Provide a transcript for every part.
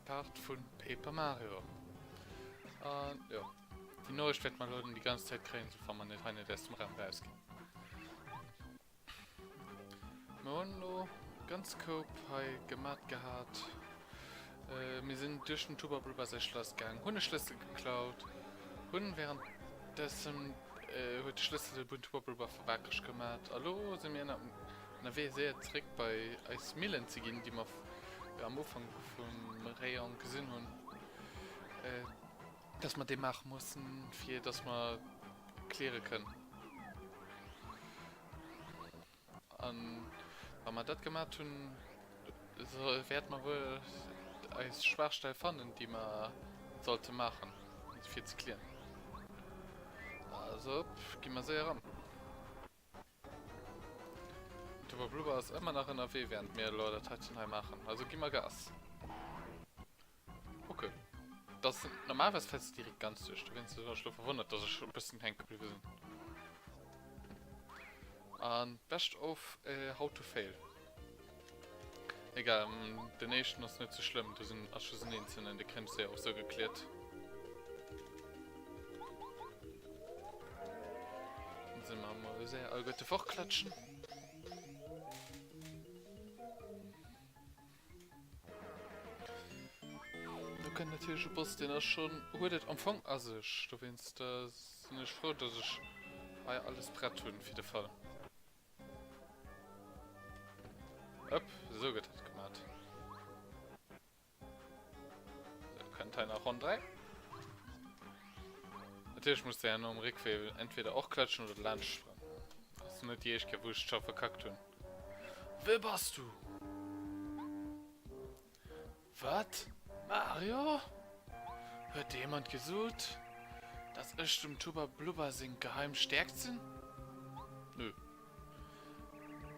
Part von Paper Mario. Ja. Die Neues wird man Leute die ganze Zeit kriegen, so man nicht eine des Raum rausgehen. Mono ganz cool gemacht gehabt. Wir sind durch den Tuba sein Schloss gegangen, Hundeschlüssel geklaut. Hunden währenddessen heute Schlüssel den Tuba verwackert gemacht. Hallo, sind wir na wie sehr zurück bei Eis Millen zu gehen, die wir am Anfang vom Rayon gesehen haben. Dass wir den machen mussten, für dass wir klären können. Und wenn wir das gemacht haben, so wird man wohl als Schwachstelle finden, die man sollte machen, um viel zu klären. Also, gehen wir sehr ran. Der Blubber ist immer noch in der W, während wir Leute Teilchen machen. Also gehen wir Gas. Okay. Das sind normalerweise fest direkt ganz durch. Du wirst dich schon verwundert, dass ich schon ein bisschen hängen geblieben bin. Und best of how to fail. Egal, der nächste ist nicht so schlimm. Du sind Abschlüssen in der Grenze ja auch so geklärt. Dann sind wir mal sehr allgötte fortklatschen. Du kannst natürlich ein Boss, den er schon heute Empfang also du willst das nicht froh, dass ich alles brett tun für den Fall. Upp, so geht das gemacht. So, kann Teil nach Runde 3. Natürlich muss der ja nur im Rückweg entweder auch klatschen oder Land springen. Das ist nicht die Ewigkeit, wo ich schon verkackt bin. Wer bist du? Was? Mario? Hört jemand gesucht? Das ist im Tuba Blubber sind geheim stärkt sind? Nö.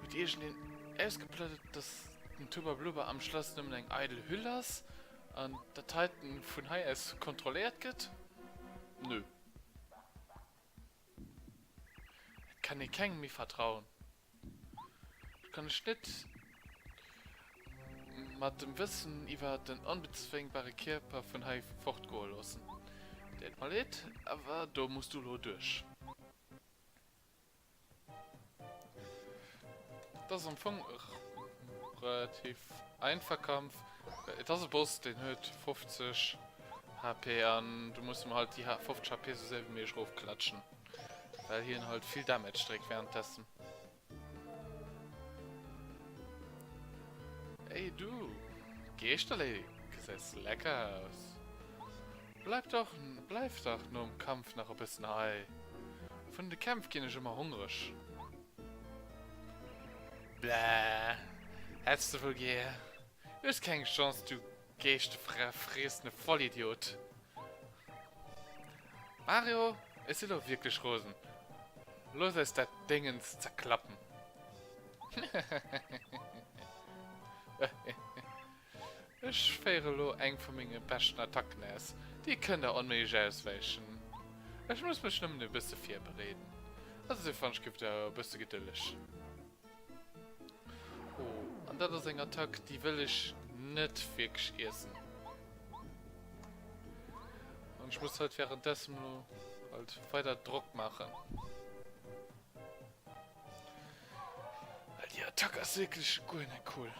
Mit ihr schon den ausgeplattet, dass ein Tuba Blubber am Schloss nimmt ein Idle Hüllers und der Titan von HS kontrolliert geht? Nö. Kann ich keinem mehr vertrauen. Ich kann nicht mit dem Wissen über den unbezwingbaren Körper von Hai fortgehen lassen. Das mal nicht, aber da musst du nur durch. Das ist am Anfang relativ einfach Kampf. Das ist ein Boss, den hört 50 HP an. Du musst ihm halt die 50 HP so selber wie drauf klatschen. Weil hier halt viel Damage trägt währenddessen. Ey du, gehst du Lady? Sieht lecker aus. Bleib doch nur im Kampf noch ein bisschen Ei. Von den Kämpfen bin ich immer hungrig. Bläh. Hättest du wohl gehen? Du hast keine Chance, du gehst fressende Vollidiot. Mario, es sind doch wirklich Rosen. Los ist das Dingens zerklappen. Ich fahre lo eng von meinen besten Attacken aus. Die können da unmöglich ausweichen. Ich muss mich nur ein bisschen viel bereden. Also die fand ich da ein bisschen geduldig. Oh, und das ist eine Attacke, die will ich nicht wirklich essen. Und ich muss halt währenddessen nur halt weiter Druck machen. Weil die Attacke ist wirklich gut, cool.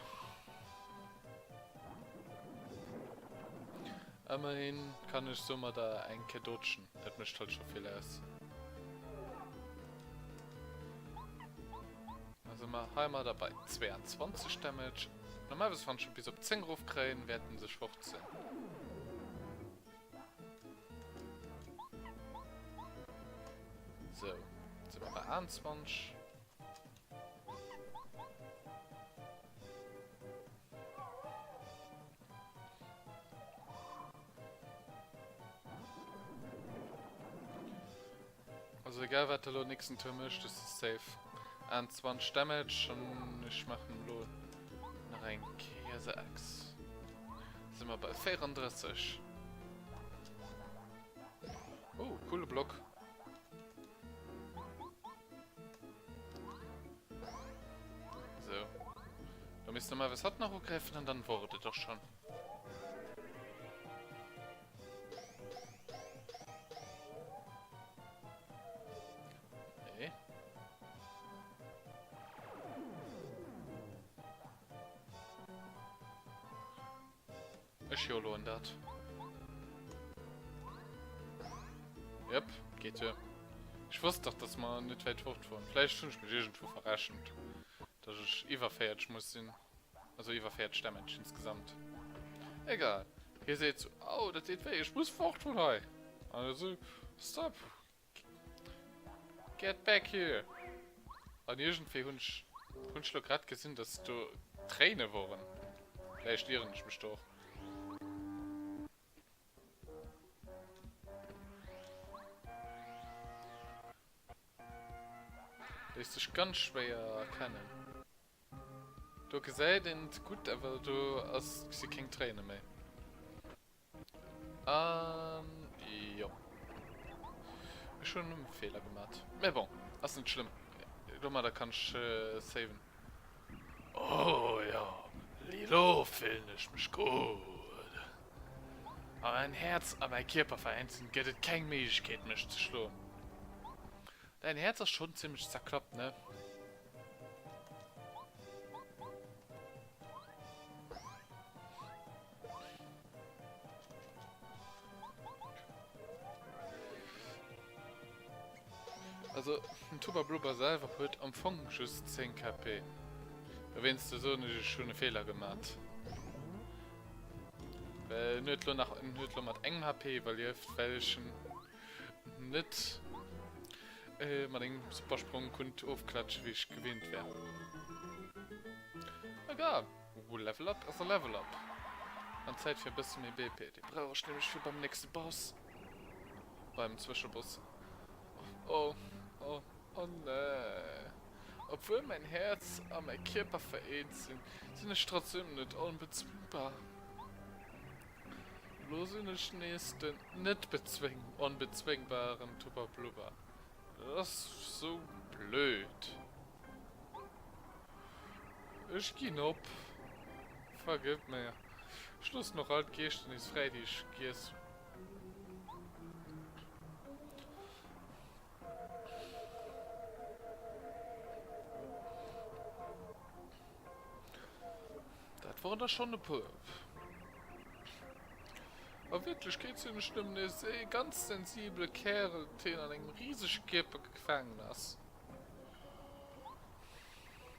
Immerhin kann ich so mal da ein dutschen. Das mischt halt schon viel aus. Also mal einmal dabei 22 Damage. Normalerweise fand ich schon bis auf 10 raufkriegen, werden sie 15. So, jetzt sind wir bei 21. Also egal, was der nächsten Turm ist, das ist safe. 21 Damage und ich mache einen Lohn nach einem Käse-Axe. Sind wir bei 34. Oh, cooler Block. So. Da müsste mal was hat noch greifen und dann wurde doch schon. ich Jolo in dat. Yep, geht ja. Ich wusste doch, dass man nicht weit fortfahren. Vielleicht tun ich mich irgendwo verraschend. Dass ich überfährt muss sein. Also überfährt der Mensch insgesamt. Egal. Hier seht ihr, oh, das sieht weh, ich muss fortfahren heute. Also, stop. Get back here. Und irgendwie hab ich gerade gesehen, dass du Tränen waren. Vielleicht irre ich mich doch. Das ist dich ganz schwer erkennen. Du gesagt und gut, aber du hast keine Tränen mehr. Ja. Ich schon einen Fehler gemacht. Aber bon, das ist nicht schlimm. Guck mal, da kannst ich saven. Oh ja, Lilo finde ich mich gut. Aber mein Herz an mein Körper vereinzeln, geht es keine Möglichkeit, mich zu schlagen. Dein Herz ist schon ziemlich zerkloppt, ne? Also, ein Tuba Blubber selber hat am Anfang schon 10 KP. Wenn du so eine schöne Fehler gemacht. Weil nicht nur mit engem HP, weil ihr welchen nicht man den Supersprung könnt aufklatschen, wie ich gewinnt wäre. Egal. Level up ist ein Level up. An Zeit für ein bisschen mehr BP. Die brauche ich nämlich für beim nächsten Boss. Beim Zwischenboss. Oh ne. Obwohl mein Herz und mein Körper vereint sind ich trotzdem nicht unbezwingbar. Bloß in den nächsten nicht unbezwingbaren Tuba Blubber. Das ist so blöd. Ich geh ab. Vergib mir. Schluss noch halt gehst du nicht frei, die ich gehst. Das war doch schon eine Purp. Aber wirklich geht's in eine ganz sensible Kerl, den an einem riesigen Kippe gefangen hast.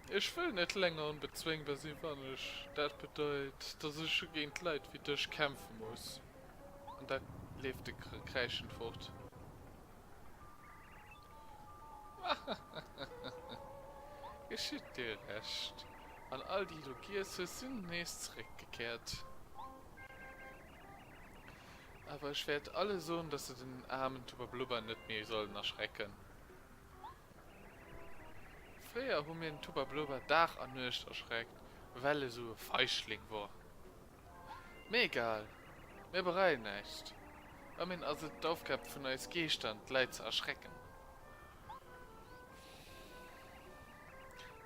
Ich will nicht länger unbezwingbar sein, wenn ich. Das bedeutet, dass ich gegen die Leute wie dich kämpfen muss. Und da lebt die Kreischen fort. Geschieht dir recht. An all die du gehst, sind nächst zurückgekehrt. Aber ich werde alle so, dass sie den armen Tuba Blubber nicht mehr sollen erschrecken. Früher haben mir den Tuba Blubber Dach an nicht erschreckt, weil er so ein Feischling war. Mir egal, mir bereit nicht. Ich bin also die Aufgabe von als Gegenstand Leute zu erschrecken.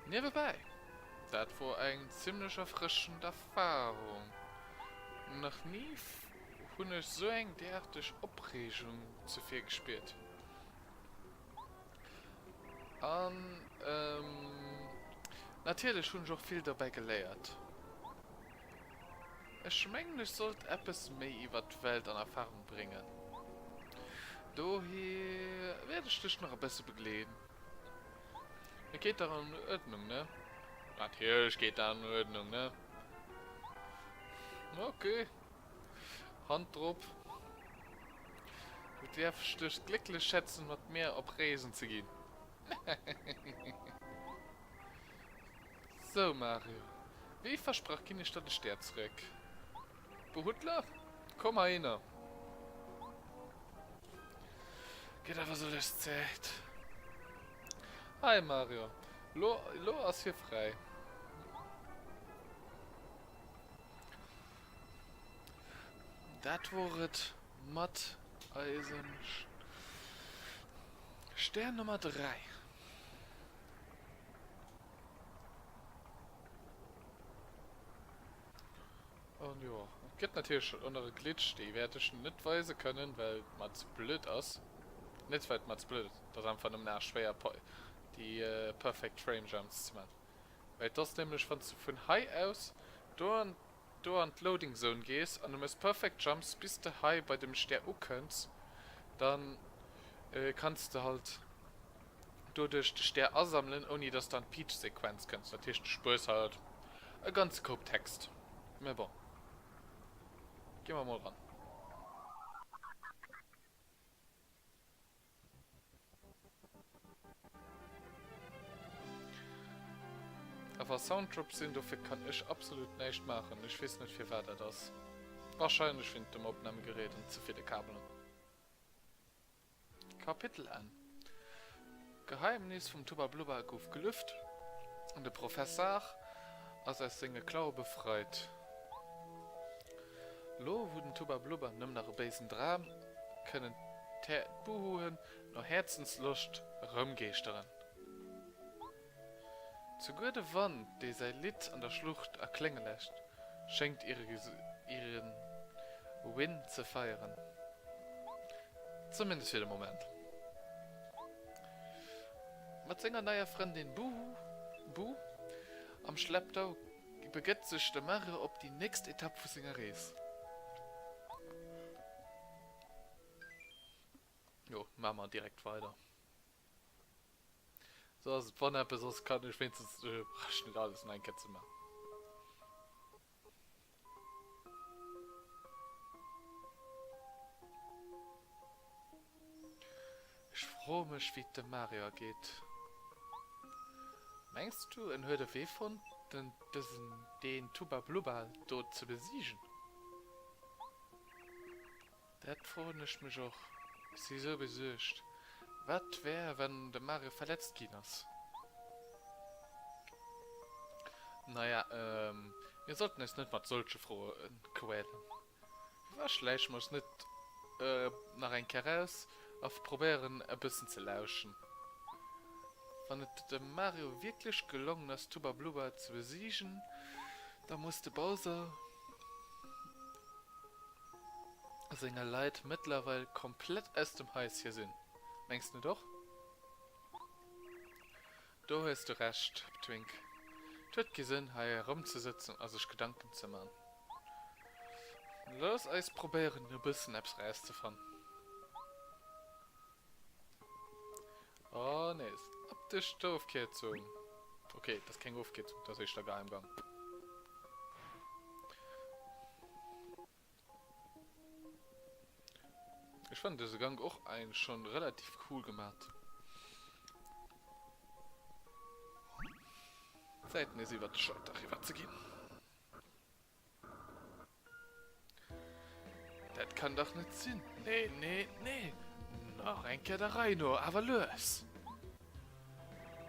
Nebenbei, das war eine ziemlich erfrischende Erfahrung. Noch nie habe ich so eine derartige Aufregung zu viel gespielt. Und, natürlich habe ich auch viel dabei gelernt. Ich meine, ich sollte etwas mehr über die Welt an Erfahrung bringen. Daher werde ich dich noch ein bisschen begleiten. Es geht da um Ordnung, ne? Natürlich geht da um Ordnung, ne? Okay. Hand drauf. Du darfst dich glücklich schätzen, mit mir auf Reisen zu gehen. So, Mario. Wie versprach ich nicht, dass ich dir zurück. Behutler? Komm mal hin. Geht aber so das Zeit. Hi, Mario. Lo ist hier frei. Das wird Matt Eisen. Stern Nummer 3. Und ja, es gibt natürlich schon andere Glitch, die werde ich nicht weisen können, weil man zu blöd ist. Nicht weil man zu blöd ist, das ist einfach nur schwer, die Perfect Frame Jumps zu machen. Weil das nämlich von High aus, du an die Loading Zone gehst und du musst perfekt jumps, bis du high bei dem Stern kannst, dann kannst du halt durch den Stern ansammeln, ohne dass du eine Peach-Sequenz kannst. Natürlich, du spürst halt ein ganz grob Text. Aber bon. Gehen wir mal ran. Aber Soundtraps sind, dafür kann ich absolut nichts machen. Ich weiß nicht, wie weit das. Wahrscheinlich findet dem Aufnahmegerät und zu viele Kabel. Kapitel an. Geheimnis vom Tuba Blubber Goof gelüft und der Professor, als er seine Klaue befreit. Lo wurden Tuba Blubber nimm nach Besen dran, können Buhuhen noch Herzenslust rumgeistern. Zu gute Wand, die sein Lied an der Schlucht erklingen lässt, schenkt ihren Win zu feiern. Zumindest für den Moment. Mit seiner neuen Freundin Bu am Schlepptau begibt sich der Mario auf die nächste Etappe für seine Reise. Jo, machen wir direkt weiter. So, also von etwas kann ich wenigstens nicht alles in ein Kätzchen machen. Ich freue mich, wie der Mario geht. Meinst du, er hört weh von, den Tuba Blubber dort zu besiegen? Das freut mich auch. Sie so besucht. Was wäre, wenn der Mario verletzt ging? Naja, wir sollten es nicht mit solchen Fragen quälen. Vielleicht muss nicht nach ein Keres auf probieren, ein bisschen zu lauschen. Wenn es dem Mario wirklich gelungen ist, Tuba Blubber zu besiegen, dann musste Bowser seine Leid mittlerweile komplett aus dem Hals hier sind. Meinst du doch? Du hast du recht, Twink. Tut gesehen, hier herumzusitzen, also sich Gedanken zu machen. Lass uns probieren, ein bisschen etwas rauszufinden. Oh ne, ist ab der Stoffkehrzung. Okay, das ist keine Aufkehrzung, das ist der Geheimgang. Ich fand diesen Gang auch schon relativ cool gemacht. Zeiten ist über die Schulter rüber zu gehen. Das kann doch nicht sein. Nee. Noch ein Kederei nur, aber los.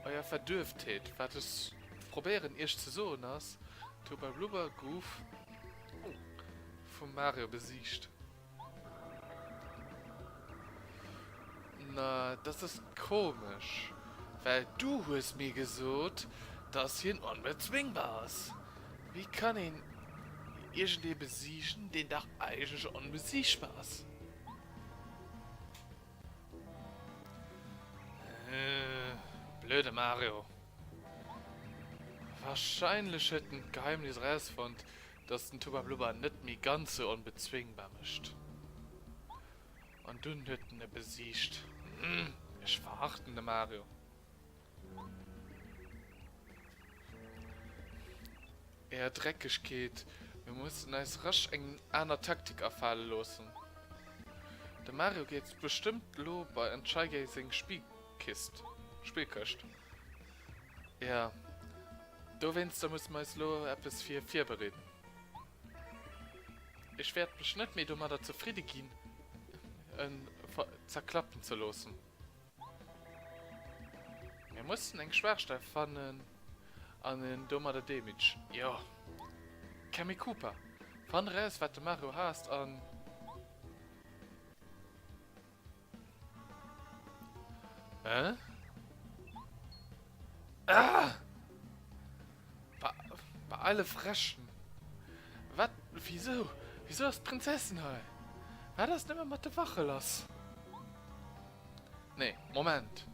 Euer Verdürftheit, was es probieren erst zu so nass, Tuba Blubber Goof von Mario besiegt. Na, das ist komisch, weil du hast mir gesagt, dass hier unbezwingbar ist. Wie kann ihn irgendwie besiegen, den doch eigentlich unbesiegbar ist? Blöde Mario. Wahrscheinlich hätte ein Geheimnis rausgefunden, dass ein Tuba Blubber nicht mehr ganz so unbezwingbar ist. Und du hätten er besiegt. Ich verachte den Mario. Er dreckig geht. Wir müssen als rasch eine Taktik erfahren lassen. Der Mario geht bestimmt lo bei Entscheidung Spielkist. Ja. Du wennst, da muss man es lo etwas 4 bereden. Ich werde mich nicht mehr mal dazu zufrieden gehen, zerklappen zu lassen. Wir mussten einen Schwerstein finden an den Dummer der Damage. Ja. Kami Cooper. Von raus, was du Mario hast an. Hä? Ah! Bei alle Freschen. Was? Wieso? Wieso ist Prinzessin heil? War das nicht mehr mit der Wache los? Nee, Moment.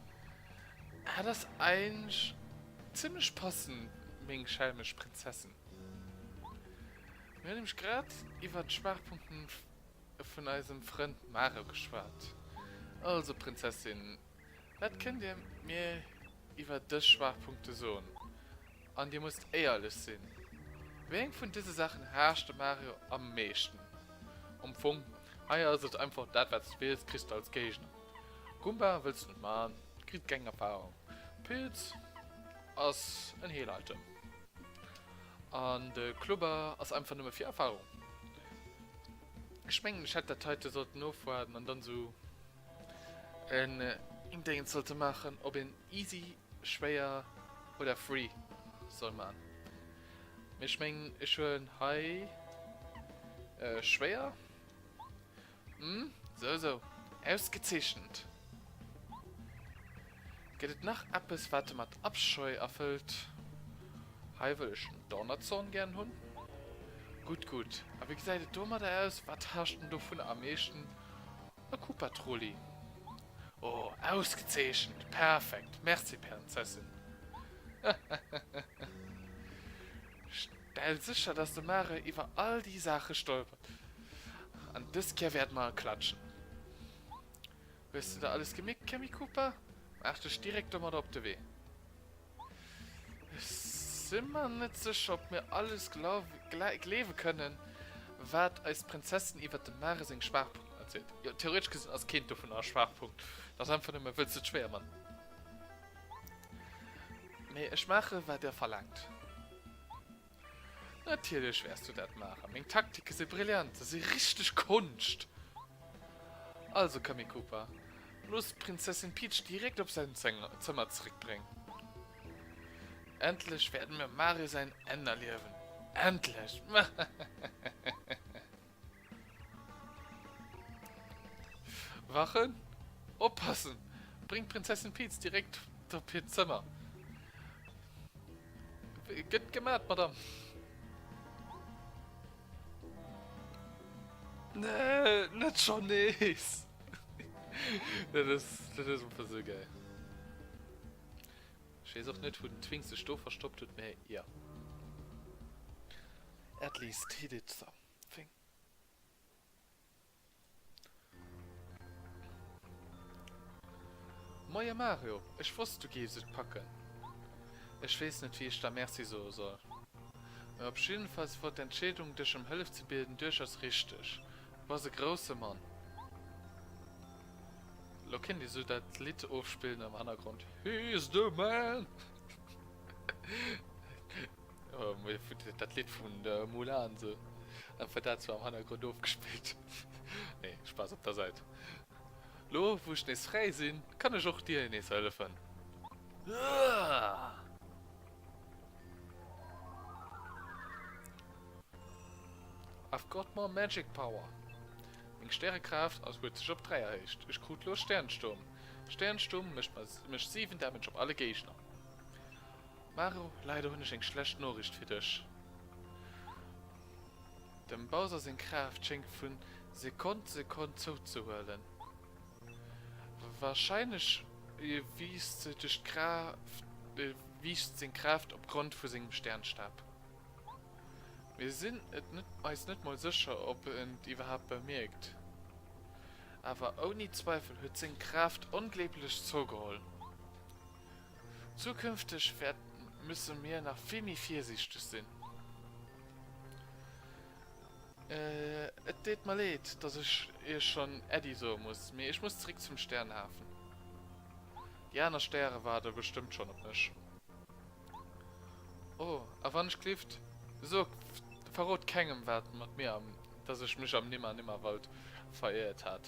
Hat das eigentlich ziemlich passend wegen schelmisch Prinzessin. Wir haben nämlich gerade über die Schwachpunkte von unserem Freund Mario geschwärzt. Also, Prinzessin, was könnt ihr mir über das Schwachpunkte sagen? Und ihr müsst alles sehen. Wen von diesen Sachen herrschte Mario am meisten? Umfang, also einfach das, was du willst, kriegst du als Gegner. Goomba willst du nicht machen, kriegt keine Erfahrung. Pilz als ein Heal-Item. Und Klubber als einfach nur 4 Erfahrung. Ich meine, ich hätte das heute sollten aufwarten und dann so ein Ding sollte machen, ob ihn easy, schwer oder free soll man. Ich meine, ich will high, schwer. So, ausgezeichnet. Geht es nach etwas, was mit Abscheu erfüllt? High will ich einen Donnerzorn gern haben. Gut. Aber wie gesagt, du mal da aus, was hast du von am meisten? Eine Kuhpatrolli. Oh, ausgezeichnet. Perfekt. Merci, Prinzessin. Stell sicher, dass du Mare über all die Sachen stolpert. An das hier werden wir klatschen. Willst du da alles gemickt, Chemie Cooper? Mach dich direkt mal auf den Weg. Sind wir nicht sicher, ob wir alles leben können, was als Prinzessin über den Mare seinen Schwachpunkt erzählt. Ja, theoretisch gesehen als Kind davon einen Schwachpunkt. Das ist einfach nicht mehr willst du schwer, Mann. Nee, ich mache, was der verlangt. Natürlich wirst du das machen. Meine Taktik ist brillant. Das ist richtig Kunst. Also, Kami Cooper. Bloß Prinzessin Peach direkt auf sein Zimmer zurückbringen. Endlich werden wir Mario sein Ende erleben. Endlich. Wachen? Aufpassen. Bring Prinzessin Peach direkt auf ihr Zimmer. Gut gemacht, Madame. Nee, nicht schon nicht. das ist einfach so geil. Ich weiß auch nicht, wo den Twinks Stoff verstoppt hat, mehr ja. At least he did something. Moja Mario, ich wusste, du gehst es packen. Ich weiß nicht, wie ich da merci so soll. Aber auf jeden Fall wird die Entscheidung, dich um Hilfe zu bilden, durchaus richtig. Du warst ein großer Mann. Locken die so das Lied aufspielen im Hintergrund. He's the man! Oh, das Lied von der Mulan so. Einfach dazu am Hintergrund aufgespielt. Nee, Spaß auf der Seite. Lo, wo ich nicht frei bin, kann ich auch dir nicht helfen. I've got more magic power. Meine Sternenkraft als wird sich auf 3 erreicht. Ich krieg los Sternensturm. Sternensturm mischt 7 Damage auf alle Gegner. Mario, leider habe ich eine schlechte Nachricht für dich. Dem Bowser seine Kraft schenkt von Sekunde zuzuhören. Wahrscheinlich wies die Kraft aufgrund von seinem Sternstab. Wir sind meist nicht mal sicher, ob er ihn überhaupt bemerkt. Aber ohne Zweifel hat seine Kraft unglaublich zugeholt. Zukünftig müssen wir nach viel mehr vorsichtig sein. Es tut mir leid, dass ich schon Eddie so muss. Ich muss zurück zum Sternhafen. Die anderen Sterne warten bestimmt schon auf mich. Oh, aber wann ich klifft? So, verrot keinem Wert mit mir, dass ich mich am Nimmer-Nimmer-Wald verirrt hat.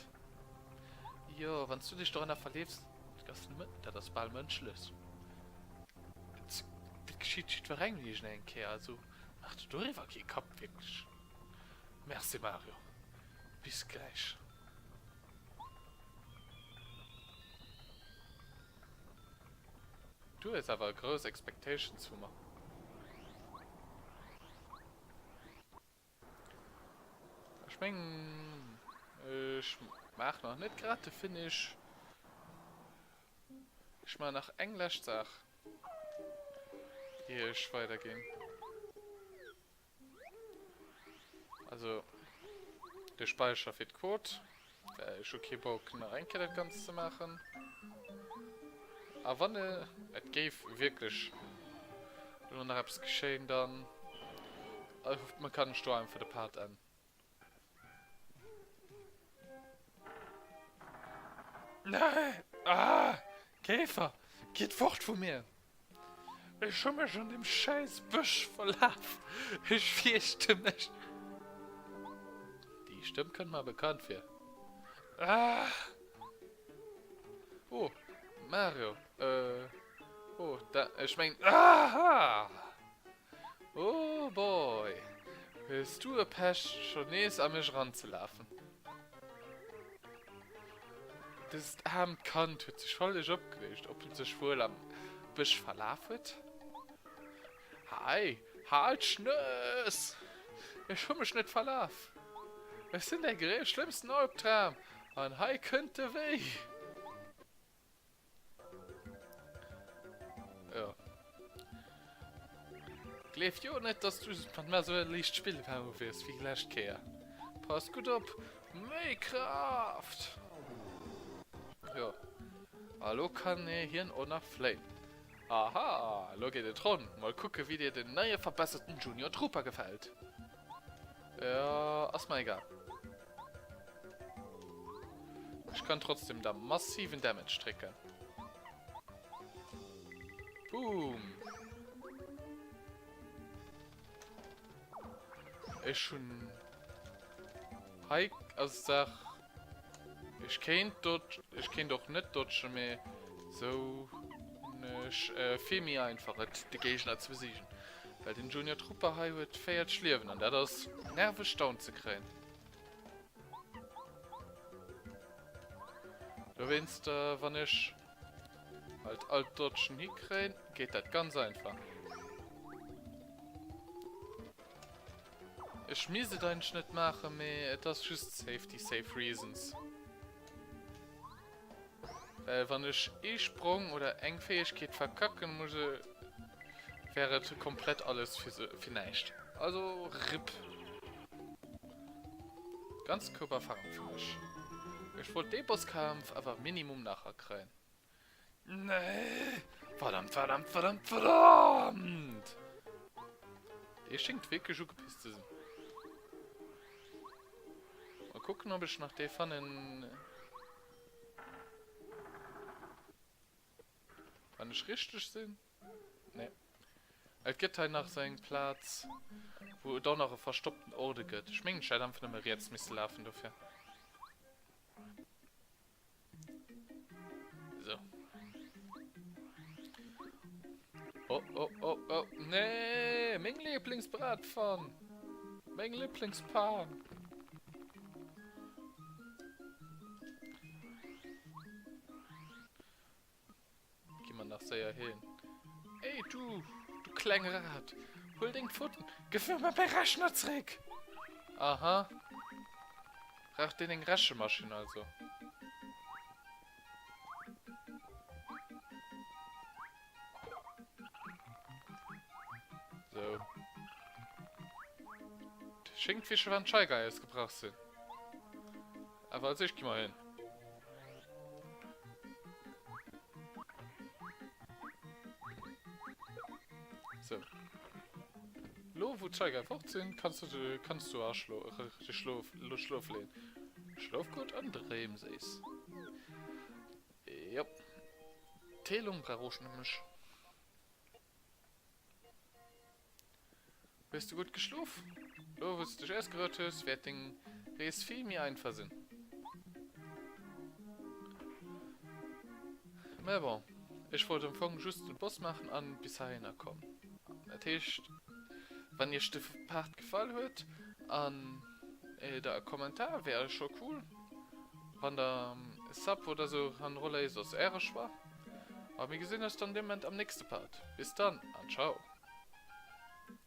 Jo, wenn du dich daran verlebst, kannst du mit, da das Ball menschlich. Das geschieht für eigentlich nicht, also mach du darüber keinen Kopf, wirklich. Merci, Mario. Bis gleich. Du hast aber große Expectations für mich. Ich mach noch nicht gerade Finish. Ich mal nach Englisch sag. Hier ich weitergehen. Also, der Speicher wird gut. Ich okay Bock, eine Reinke das Ganze zu machen. Aber wenn es geht wirklich nur noch etwas geschehen, dann man kann steuern für den Part an. Nein! Ah! Käfer! Geht fort von mir! Ich habe mich schon im scheiß Busch verlaufen. Ich fürchte mich. Die Stimme kann mal bekannt werden. Ah! Oh, Mario. Oh, da, ich mein. Aha! Oh boy. Willst du ein Pech schon nächst an mich ranzulaufen? Das arme Kant hat sich völlig abgelegt, ob er sich wohl am Busch verlaufen. Hi, halt Schnöss! Ich habe mich nicht verlaufen. Es sind der schlimmsten Albtraum. Und hi könnte weh. Ja. Glaub ja nicht, dass du manchmal so ein Licht spielen wirst, wie gleich Kehr. Pass gut auf. Minecraft! Ja. Hallo kann ich hier auch nach Flame. Aha, lo geht es dran. Mal gucken, wie dir den neue verbesserten Junior Trooper gefällt. Ja, erstmal egal. Ich kann trotzdem da massiven Damage strecken. Boom. Ich schon... Hi, also sag... Ich kenn doch nicht dodgen mehr so... viel mehr einfacher, die Gegner zu besiegen. Weil den Junior Trooper wird feiert schlürfen und das nervig staunen zu kriegen. Du willst, wenn ich halt altdeutschen hinkriege, geht das ganz einfach. Ich müsse deinen Schnitt machen, aber das ist just safe reasons. Weil wenn ich E-Sprung oder Engfähigkeit verkacken muss, wäre komplett alles für nichts. Also RIP. Ganz Körperfahrung für mich. Ich wollte den Bosskampf aber Minimum nachher kriegen. Nee! Verdammt! Ihr schenkt wirklich schon gepisst zu sein. Mal gucken, ob ich nach der Pfannen... Wann ich richtig bin? Ne. Es gibt halt nach seinem Platz, wo da noch einen verstoppten Orde gibt. Ich meine, ich hätte einfach nicht mehr jetzt müssen laufen dafür. So. Oh. Nee, mein Lieblingsbratpfann. Mein Lieblingspan. Geh mal nach sehr hin. Ey, du kleiner Rat. Hol den Pfoten. Gib mir mal bei Raschner zurück. Aha. Rach den Raschemaschine also. So. Schinkfische waren Scheigeiers gebracht sind. Aber also ich geh mal hin. So. Lo, wo Scheiger fort sind, kannst du auch Schlaf lehnen. Schlaf gut an Drehmsees. Ja. Telung brauchst nämlich. Bist du gut geschlafen? Du wirst dich erst gehört hast, wird den Reis viel mehr einversinn. Aber bon, ich wollte am Anfang just den Boss machen an bis dahin kommen. Das heißt, wenn ihr den Part gefallen hat, an der Kommentar wäre schon cool. Wenn der Sub oder so an Rolle ist, das Ehre war. Aber wir sehen uns dann am nächsten Part. Bis dann und ciao.